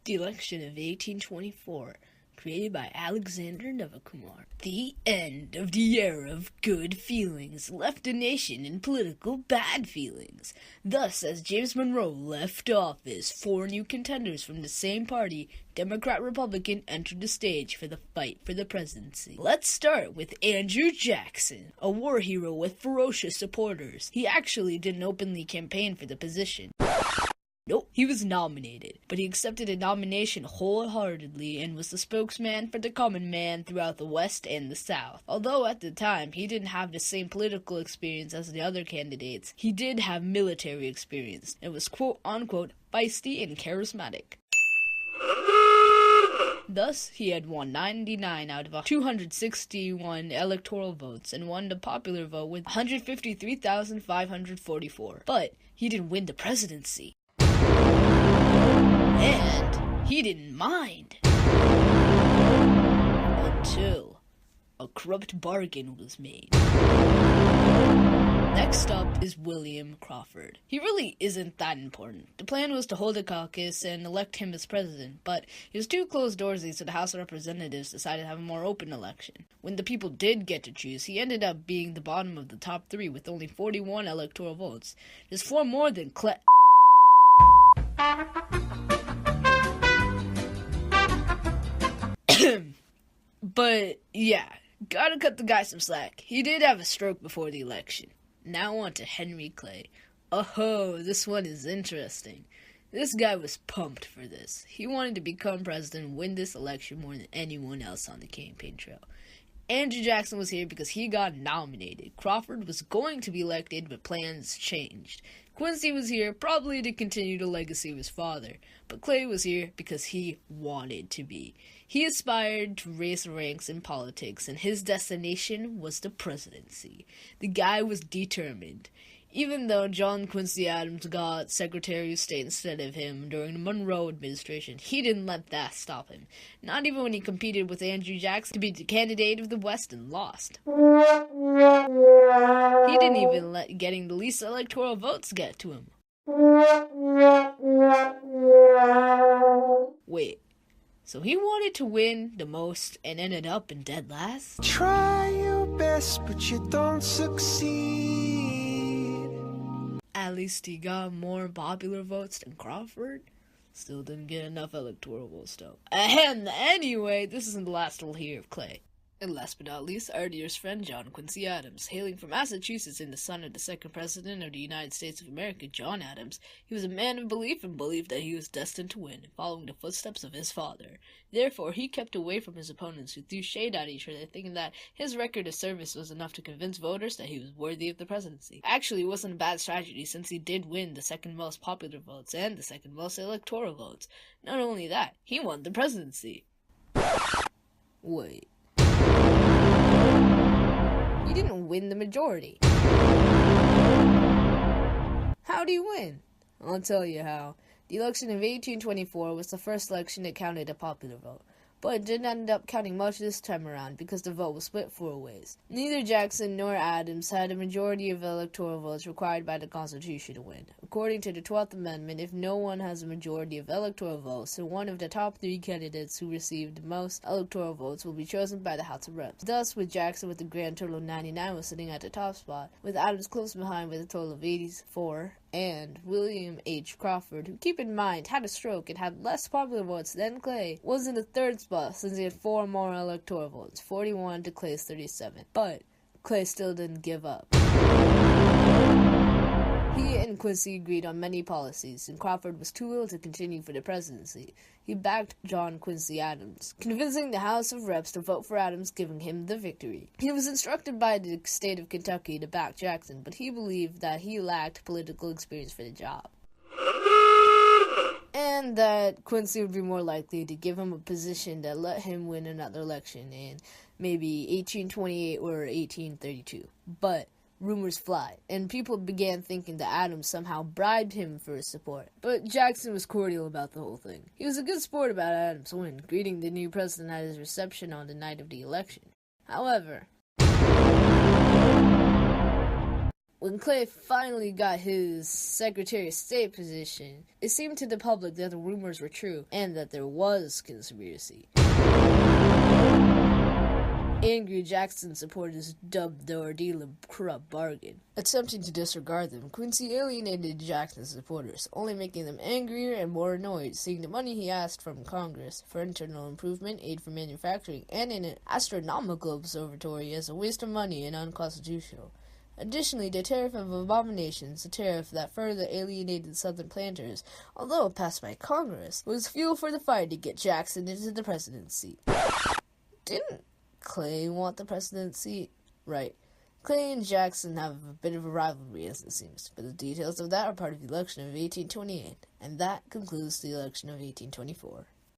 The election of 1824, created by Alexander Navakumar. The end of the era of good feelings left the nation in political bad feelings. Thus, as James Monroe left office, four new contenders from the same party, Democrat-Republican, entered the stage for the fight for the presidency. Let's start with Andrew Jackson, a war hero with ferocious supporters. He actually didn't openly campaign for the position. Nope, he was nominated, but he accepted a nomination wholeheartedly and was the spokesman for the common man throughout the West and the South. Although at the time he didn't have the same political experience as the other candidates, he did have military experience and was quote-unquote feisty and charismatic. Thus, he had won 99 out of 261 electoral votes and won the popular vote with 153,544. But he didn't win the presidency. And he didn't mind. Until a corrupt bargain was made. Next up is William Crawford. He really isn't that important. The plan was to hold a caucus and elect him as president, but he was too closed-doorsy, so the House of Representatives decided to have a more open election. When the people did get to choose, he ended up being the bottom of the top three with only 41 electoral votes. There's four more than But, yeah, gotta cut the guy some slack. He did have a stroke before the election. Now on to Henry Clay. Oh, this one is interesting. This guy was pumped for this. He wanted to become president and win this election more than anyone else on the campaign trail. Andrew Jackson was here because he got nominated. Crawford was going to be elected, but plans changed. Quincy was here probably to continue the legacy of his father, but Clay was here because he wanted to be. He aspired to raise ranks in politics, and his destination was the presidency. The guy was determined. Even though John Quincy Adams got Secretary of State instead of him during the Monroe administration, he didn't let that stop him. Not even when he competed with Andrew Jackson to be the candidate of the West and lost. He didn't even let getting the least electoral votes get to him. Wait, so he wanted to win the most and ended up in dead last? Try your best, but you don't succeed. At least he got more popular votes than Crawford. Still didn't get enough electoral votes, though. Ahem, anyway, this isn't the last we'll hear of Clay. And last but not least, our dearest friend, John Quincy Adams. Hailing from Massachusetts and the son of the second president of the United States of America, John Adams, he was a man of belief and believed that he was destined to win, following the footsteps of his father. Therefore, he kept away from his opponents who threw shade at each other, thinking that his record of service was enough to convince voters that he was worthy of the presidency. Actually, it wasn't a bad strategy, since he did win the second most popular votes and the second most electoral votes. Not only that, he won the presidency. Wait. He didn't win the majority. How do you win? I'll tell you how. The election of 1824 was the first election that counted a popular vote, but it didn't end up counting much this time around because the vote was split four ways. Neither Jackson nor Adams had a majority of electoral votes required by the Constitution to win. According to the 12th Amendment, if no one has a majority of electoral votes, then one of the top three candidates who received the most electoral votes will be chosen by the House of Reps. Thus, with Jackson with a grand total of 99 was sitting at the top spot, with Adams close behind with a total of 84, and William H. Crawford, who, keep in mind, had a stroke and had less popular votes than Clay, was in the third spot since he had four more electoral votes, 41 to Clay's 37. But Clay still didn't give up. He and Quincy agreed on many policies, and Crawford was too ill to continue for the presidency. He backed John Quincy Adams, convincing the House of Reps to vote for Adams, giving him the victory. He was instructed by the state of Kentucky to back Jackson, but he believed that he lacked political experience for the job, and that Quincy would be more likely to give him a position that let him win another election in maybe 1828 or 1832. But rumors fly, and people began thinking that Adams somehow bribed him for his support. But Jackson was cordial about the whole thing. He was a good sport about Adams' win, greeting the new president at his reception on the night of the election. However, When Clay finally got his Secretary of State position, it seemed to the public that the rumors were true and that there was conspiracy. Angry Jackson supporters dubbed the ordeal a corrupt bargain. Attempting to disregard them, Quincy alienated Jackson's supporters, only making them angrier and more annoyed, seeing the money he asked from Congress for internal improvement, aid for manufacturing, and an astronomical observatory as a waste of money and unconstitutional. Additionally, the Tariff of Abominations, a tariff that further alienated Southern planters, although passed by Congress, was fuel for the fire to get Jackson into the presidency. Didn't Clay want the presidency? Right. Clay and Jackson have a bit of a rivalry, as it seems, but the details of that are part of the election of 1828, and that concludes the election of 1824.